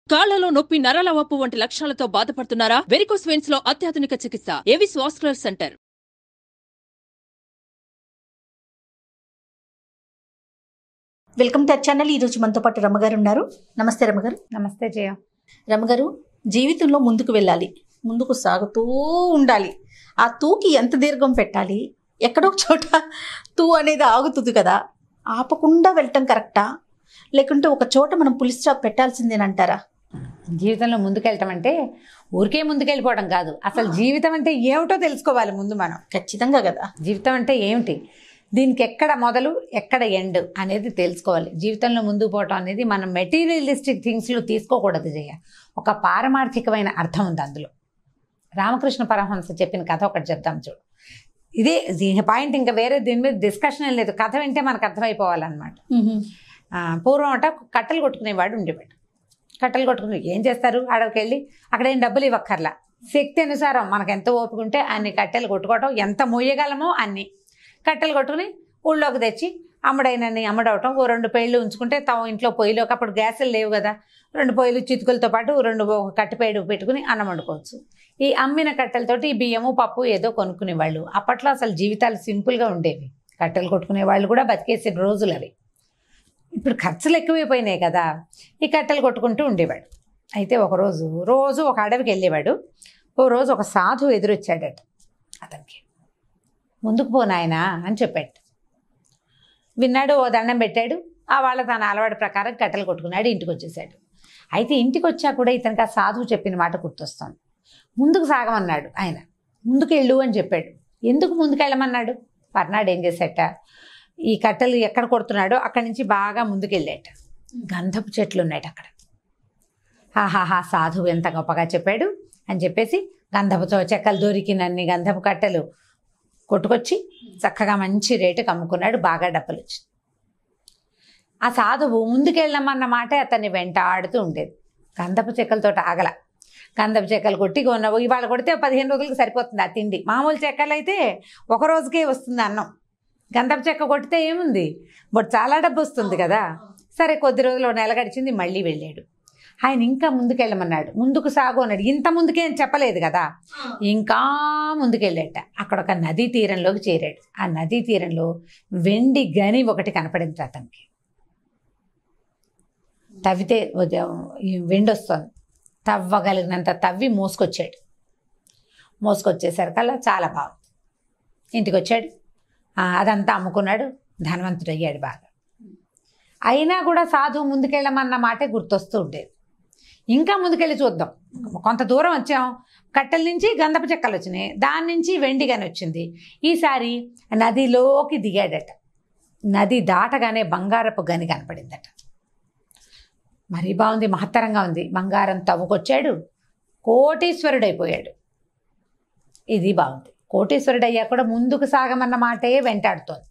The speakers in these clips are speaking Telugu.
కాళ్లలో నొప్పి, నరాల వాపు వంటి లక్షణాలతో బాధపడుతున్నారా? వెరికోస్ వెయిన్స్ లో అత్యాధునిక చికిత్స Avis vascular centre. Welcome to channel. ఈరోజు మనతో పాటు రమ్మగారు ఉన్నారు. నమస్తే రమ్మగారు. నమస్తే జయ. రమ్మగారు, జీవితంలో ముందుకు వెళ్ళాలి, ముందుకు సాగుతూ ఉండాలి. ఆ తూకి ఎంత దీర్ఘం పెట్టాలి? ఎక్కడో ఒక చోట తూ అనేది ఆగుతుంది కదా, ఆపకుండా వెళ్ళటం కరెక్టా, లేకుంటే ఒక చోట మనం పులి స్టాప్ పెట్టాల్సిందేనంటారా? జీవితంలో ముందుకెళ్ళటం అంటే ఊరికే ముందుకెళ్ళిపోవడం కాదు, అసలు జీవితం అంటే ఏమిటో తెలుసుకోవాలి ముందు మనం. ఖచ్చితంగా కదా. జీవితం అంటే ఏమిటి, దీనికి ఎక్కడ మొదలు ఎక్కడ ఎండ్ అనేది తెలుసుకోవాలి. జీవితంలో ముందుకు పోవటం అనేది మనం మెటీరియలిస్టిక్ థింగ్స్లో తీసుకోకూడదు జయ. ఒక పారమార్థికమైన అర్థం ఉంది అందులో. రామకృష్ణ పరమహంస చెప్పిన కథ ఒకటి చెప్తాం చూడు. ఇదే పాయింట్, ఇంకా వేరే దీని మీద డిస్కషన్ లేదు. కథ వింటే మనకు అర్థమైపోవాలన్నమాట. పూర్వం అట కట్టెలు కొట్టుకునేవాడు ఉండేవాడు. కట్టెలు కొట్టుకుని ఏం చేస్తారు, అడవికి వెళ్ళి అక్కడ ఏం డబ్బులు ఇవ్వక్కర్లా, శక్తి అనుసారం మనకు ఎంత ఓపిక ఉంటే అన్ని కట్టెలు కొట్టుకోవటం, ఎంత మొయ్యగలమో అన్ని కట్టెలు కొట్టుకుని ఊళ్ళోకి తెచ్చి అమ్మడైనన్ని అమ్మడవటం. ఓ 2 పేళ్ళు ఉంచుకుంటే తమ ఇంట్లో పొయ్యిలోకి, అప్పుడు గ్యాసులు లేవు కదా, 2 పొయ్యిలు చితుకులతో పాటు 2 కట్టెపేడు పెట్టుకుని అన్నం వండుకోవచ్చు. ఈ అమ్మిన కట్టెలతోటి ఈ బియ్యము పప్పు ఏదో కొనుక్కునేవాళ్ళు. అప్పట్లో అసలు జీవితాలు సింపుల్గా ఉండేవి. కట్టెలు కొట్టుకునే వాళ్ళు కూడా బతికేసిన రోజులు అవి. ఇప్పుడు ఖర్చులు ఎక్కువైపోయినాయి కదా, ఈ కట్టెలు కొట్టుకుంటూ ఉండేవాడు. అయితే రోజు ఒక అడవికి వెళ్ళేవాడు. ఓ రోజు ఒక సాధువు ఎదురొచ్చాడట అతనికి. ముందుకు పోనాయనా అని చెప్పాడు. విన్నాడు, ఓ దండం పెట్టాడు. ఆ వాళ్ళ తన అలవాటు ప్రకారం కట్టెలు కొట్టుకున్నాడు, ఇంటికి వచ్చేసాడు. అయితే ఇంటికి వచ్చా కూడా ఇతనికి ఆ సాధువు చెప్పిన మాట గుర్తొస్తుంది. ముందుకు సాగమన్నాడు ఆయన, ముందుకు వెళ్ళు అని చెప్పాడు. ఎందుకు ముందుకు వెళ్ళమన్నాడు? పర్నాడు ఏం చేశాట, ఈ కట్టెలు ఎక్కడ కొడుతున్నాడో అక్కడి నుంచి బాగా ముందుకెళ్ళాట. గంధపు చెట్లు ఉన్నాయట అక్కడ. హాహాహా, సాధువు ఎంత గొప్పగా చెప్పాడు అని చెప్పేసి గంధపు చెక్కలు దొరికినన్ని గంధపు కట్టెలు కొట్టుకొచ్చి చక్కగా మంచి రేటుకి అమ్ముకున్నాడు. బాగా డబ్బులు వచ్చింది. ఆ సాధువు ముందుకెళ్ళమన్న మాటే అతన్ని వెంటాడుతూ ఉండేది. గంధపు చెక్కలతో ఆగల. గంధపు చెక్కలు కొట్టి ఇవాళ కొడితే 15 రోజులకు సరిపోతుంది ఆ తిండి. మామూలు చెక్కలు అయితే ఒక రోజుకే వస్తుంది అన్నం. గంధపు చెక్క కొట్టితే ఏముంది, బట్ చాలా డబ్బు వస్తుంది కదా. సరే, కొద్ది రోజులు నెల గడిచింది, మళ్ళీ వెళ్ళాడు. ఆయన ఇంకా ముందుకెళ్ళమన్నాడు. ముందుకు సాగు అన్నాడు. ఇంత ముందుకే అని చెప్పలేదు కదా, ఇంకా ముందుకెళ్ళాట. అక్కడ ఒక నదీ తీరంలోకి చేరాడు. ఆ నదీ తీరంలో వెండి గని ఒకటి కనపడింది అతనికి. తవ్వితే వెండి వస్తుంది. తవ్వగలిగినంత తవ్వి మోసుకొచ్చేసరికల్లా చాలా బాగుంది. ఇంటికి వచ్చాడు. అదంతా అమ్ముకున్నాడు, ధనవంతుడు అయ్యాడు బాగా. అయినా కూడా సాధువు ముందుకెళ్ళమన్న మాటే గుర్తొస్తూ ఉండేది. ఇంకా ముందుకెళ్ళి చూద్దాం, కొంత దూరం వచ్చాం, కట్టెల నుంచి గంధపు చెక్కలు వచ్చినాయి, దాని నుంచి వెండి గని వచ్చింది. ఈసారి నదిలోకి దిగాడట. నది దాటగానే బంగారపు గని కనపడిందట. మరీ బాగుంది, మహత్తరంగా ఉంది. బంగారం తవ్వుకొచ్చాడు, కోటీశ్వరుడైపోయాడు. ఇది బాగుంది. కోటీశ్వరుడు అయ్యా కూడా ముందుకు సాగమన్న మాటే వెంటాడుతోంది.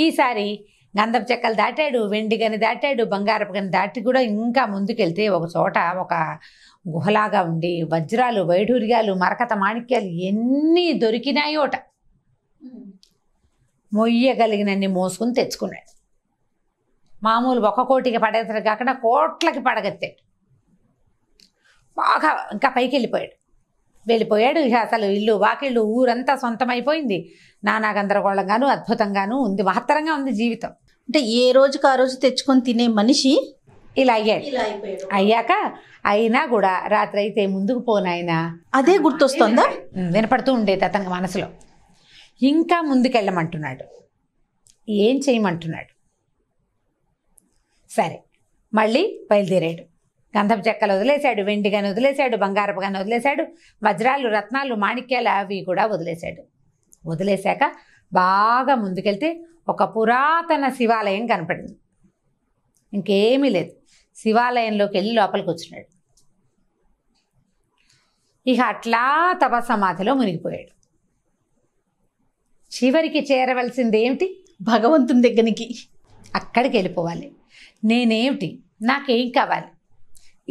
ఈసారి గంధపు చెక్కలు దాటాడు, వెండి గని దాటాడు, బంగారపు గని దాటి కూడా ఇంకా ముందుకెళ్తే ఒక చోట ఒక గుహలాగా ఉండి వజ్రాలు, వైఢూర్యాలు, మరకత మాణిక్యాలు ఎన్ని దొరికినాయోట. మొయ్యగలిగినన్ని మోసుకుని తెచ్చుకున్నాడు. మామూలు 1 కోటికి పడేసరికి కాకుండా కోట్లకి పడగెత్తాడు. బాగా ఇంకా పైకి వెళ్ళిపోయాడు. ఇక అసలు ఇల్లు వాకిళ్ళు ఊరంతా సొంతమైపోయింది. నానా గందరగోళంగాను అద్భుతంగాను ఉంది, మహత్తరంగా ఉంది జీవితం. అంటే ఏ రోజుకి ఆ రోజు తెచ్చుకొని తినే మనిషి ఇలా అయ్యాడు. అయ్యాక అయినా కూడా రాత్రి అయితే ముందుకు పోనాయనా అదే గుర్తొస్తుందా, వినపడుతూ ఉండేది అతనికి మనసులో. ఇంకా ముందుకెళ్ళమంటున్నాడు, ఏం చేయమంటున్నాడు. సరే, మళ్ళీ బయలుదేరాడు. గంధపు చెక్కలు వదిలేశాడు, వెండి గని వదిలేశాడు, బంగారపు గని వదిలేశాడు, వజ్రాలు, రత్నాలు, మాణిక్యాలు అవి కూడా వదిలేశాడు. వదిలేశాక బాగా ముందుకెళ్తే ఒక పురాతన శివాలయం కనపడింది. ఇంకేమీ లేదు. శివాలయంలోకి వెళ్ళి లోపలికి వచ్చినాడు. ఇక అట్లా తపస్సమాధిలో మునిగిపోయాడు. చివరికి చేరవలసింది ఏమిటి, భగవంతుని దగ్గరికి. అక్కడికి వెళ్ళిపోవాలి. నేనేమిటి, నాకేం కావాలి,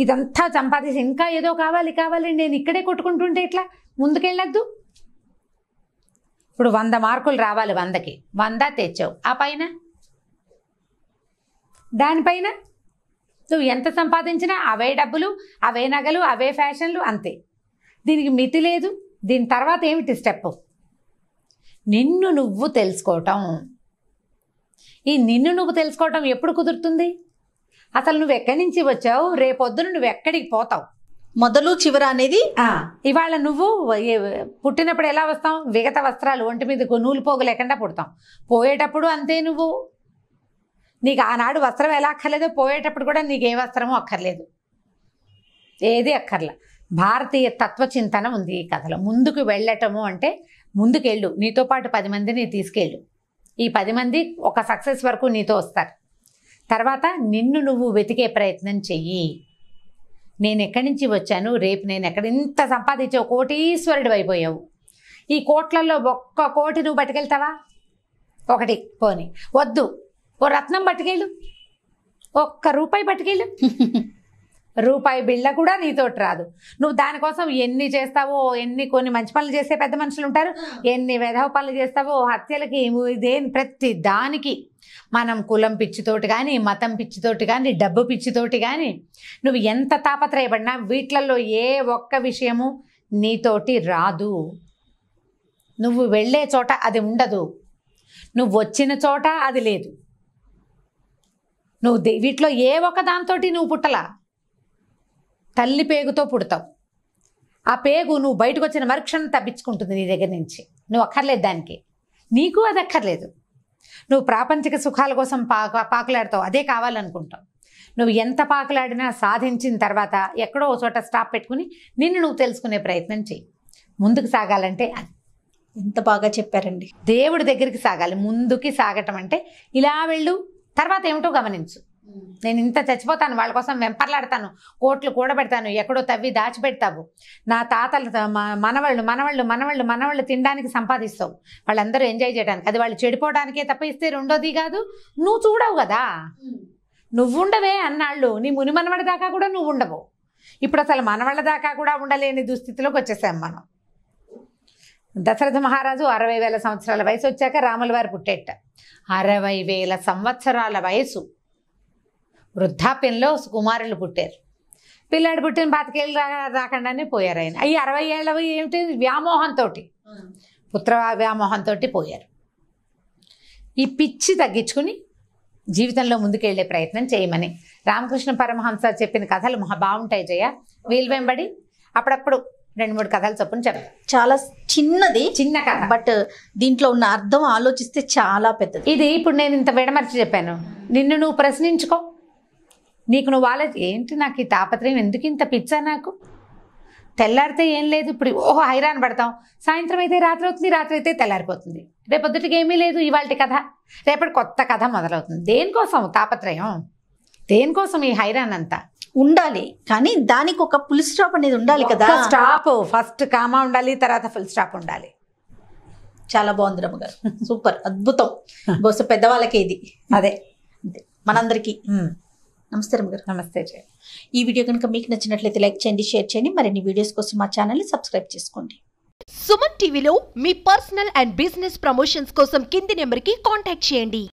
ఇదంతా సంపాదించి ఇంకా ఏదో కావాలి నేను ఇక్కడే కొట్టుకుంటుంటే ఇట్లా ముందుకెళ్ళొద్దు. ఇప్పుడు 100 మార్కులు రావాలి, 100కి 100 తెచ్చావు. ఆ పైన దానిపైన నువ్వు ఎంత సంపాదించినా అవే డబ్బులు, అవే నగలు, అవే ఫ్యాషన్లు, అంతే. దీనికి మితి లేదు. దీని తర్వాత ఏమిటి స్టెప్? నిన్ను నువ్వు తెలుసుకోవటం. ఈ నిన్ను నువ్వు తెలుసుకోవటం ఎప్పుడు కుదురుతుంది? అసలు నువ్వు ఎక్కడి నుంచి వచ్చావు, రేపొద్దున నువ్వు ఎక్కడికి పోతావు, మొదలు చివర అనేది. ఇవాళ నువ్వు పుట్టినప్పుడు ఎలా వస్తాం? విగత వస్త్రాలు, ఒంటి మీద నూలు పోగు లేకుండా పుడతాం. పోయేటప్పుడు అంతే. నువ్వు నీకు ఆనాడు వస్త్రం ఎలా అక్కర్లేదో పోయేటప్పుడు కూడా నీకు ఏ వస్త్రమో అక్కర్లేదు, ఏది అక్కర్లా. భారతీయ తత్వచింతన ఉంది ఈ కథలో. ముందుకు వెళ్ళటము అంటే ముందుకెళ్ళు, నీతో పాటు 10 మందిని తీసుకెళ్ళు. ఈ 10 మంది ఒక సక్సెస్ వరకు నీతో వస్తారు. తర్వాత నిన్ను నువ్వు వెతికే ప్రయత్నం చెయ్యి. నేను ఎక్కడి నుంచి వచ్చాను, రేపు నేను ఎక్కడ, ఇంత సంపాదించావు, కోటీశ్వరుడు అయిపోయావు. ఈ కోట్లలో 1 కోటి నువ్వు పట్టుకెళ్తావా? 1 పోని వద్దు, ఓ రత్నం పట్టుకెళ్ళు, 1 రూపాయి పట్టుకెళ్ళు. రూపాయి బిళ్ళ కూడా నీతోటి రాదు. నువ్వు దానికోసం ఎన్ని చేస్తావో, కొన్ని మంచి పనులు చేసే పెద్ద మనుషులు ఉంటారు, ఎన్ని వెధవ పనులు చేస్తావో, హత్యలకి, ప్రతి దానికి మనం కులం పిచ్చితోటి కానీ, మతం పిచ్చితోటి కానీ, డబ్బు పిచ్చితోటి కానీ నువ్వు ఎంత తాపత్రయపడినా వీటిలలో ఏ ఒక్క విషయము నీతోటి రాదు. నువ్వు వెళ్ళే చోట అది ఉండదు, నువ్వు వచ్చిన చోట అది లేదు. నువ్వు వీటిలో ఏ ఒక్క దాంతోటి నువ్వు పుట్టలా. తల్లి పేగుతో పుడతావు. ఆ పేగు నువ్వు బయటకు వచ్చిన మరుక్షణం తప్పించుకుంటుంది నీ దగ్గర నుంచి. నువ్వు అక్కర్లేదు దానికి, నీకు అది అక్కర్లేదు. నువ్వు ప్రాపంచిక సుఖాల కోసం పాకులాడతావు, అదే కావాలనుకుంటావు. నువ్వు ఎంత పాకులాడినా సాధించిన తర్వాత ఎక్కడో ఒక చోట స్టాప్ పెట్టుకుని నిన్ను నువ్వు తెలుసుకునే ప్రయత్నం చెయ్యి. ముందుకు సాగాలంటే అది. ఎంత బాగా చెప్పారండి. దేవుడి దగ్గరికి సాగాలి. ముందుకి సాగటం అంటే ఇలా వెళ్ళు, తర్వాత ఏమిటో గమనించు. నేను ఇంత చచ్చిపోతాను, వాళ్ళ కోసం వెంపర్లాడతాను, కోట్లు కూడబెడతాను, ఎక్కడో తవ్వి దాచిపెడతావు. నా తాతలు మనవాళ్ళు మనవాళ్ళు మనవాళ్ళు మనవాళ్ళు తినడానికి సంపాదిస్తావు, వాళ్ళందరూ ఎంజాయ్ చేయడానికి. అది వాళ్ళు చెడిపోవడానికే తప్ప ఇస్తే రెండోది కాదు. నువ్వు చూడవు కదా, నువ్వుండవే అన్నాళ్ళు. నీ ముని మనవడి దాకా కూడా నువ్వు ఉండవు. ఇప్పుడు అసలు మనవాళ్ళ దాకా కూడా ఉండలేని దుస్థితిలోకి వచ్చేసాం మనం. దశరథ మహారాజు 60,000 సంవత్సరాల వయసు వచ్చాక రాముల వారు పుట్టేట. 60,000 సంవత్సరాల వయసు వృద్ధాప్యంలో కుమారులు పుట్టారు. పిల్లాడు పుట్టిన 25 ఏళ్ళు రాకుండానే పోయారు ఆయన. అవి 60 ఏళ్ళవి ఏమిటి, వ్యామోహంతో, పుత్ర వ్యామోహంతో పోయారు. ఈ పిచ్చి తగ్గించుకుని జీవితంలో ముందుకెళ్లే ప్రయత్నం చేయమని రామకృష్ణ పరమహంస చెప్పిన కథలు బాగుంటాయి జయ. వీలు వెంబడి అప్పుడప్పుడు 2-3 కథలు చొప్పున చెప్తాను. చాలా చిన్న కథ, బట్ దీంట్లో ఉన్న అర్థం ఆలోచిస్తే చాలా పెద్దది. ఇది ఇప్పుడు నేను ఇంత విడమర్చి చెప్పాను. నిన్ను నువ్వు ప్రశ్నించుకో. నీకు నువ్వు ఏంటి నాకు ఈ తాపత్రయం, ఎందుకు ఇంత పిచ్చా నాకు? తెల్లారితే ఏం లేదు, ఇప్పుడు హైరాన్ పడతాం. సాయంత్రం అయితే రాత్రి అవుతుంది, రాత్రి అయితే తెల్లారిపోతుంది. రేపొద్దుటికి ఏమీ లేదు ఇవాళ కథ, రేపటి కొత్త కథ మొదలవుతుంది. దేనికోసం తాపత్రయం, దేనికోసం ఈ హైరాన్ అంతా? ఉండాలి, కానీ దానికి ఒక ఫుల్ స్టాప్ అనేది ఉండాలి కదా. స్టాప్, ఫస్ట్ కామా ఉండాలి, తర్వాత ఫుల్ స్టాప్ ఉండాలి. చాలా బాగుంది రమ్మగారు, సూపర్, అద్భుతం. బహుశా పెద్దవాళ్ళకి ఇది అదే మనందరికీ. నమస్తే రమ్మగారు. నమస్తే. ఈ వీడియో కనుక మీకు నచ్చినట్లయితే లైక్ చేయండి, షేర్ చేయండి. మరిన్ని వీడియోస్ కోసం మా ఛానల్ని సబ్స్క్రైబ్ చేసుకోండి. సుమన్ టీవీలో మీ పర్సనల్ అండ్ బిజినెస్ ప్రమోషన్స్ కోసం కింది నెంబర్కి కాంటాక్ట్ చేయండి.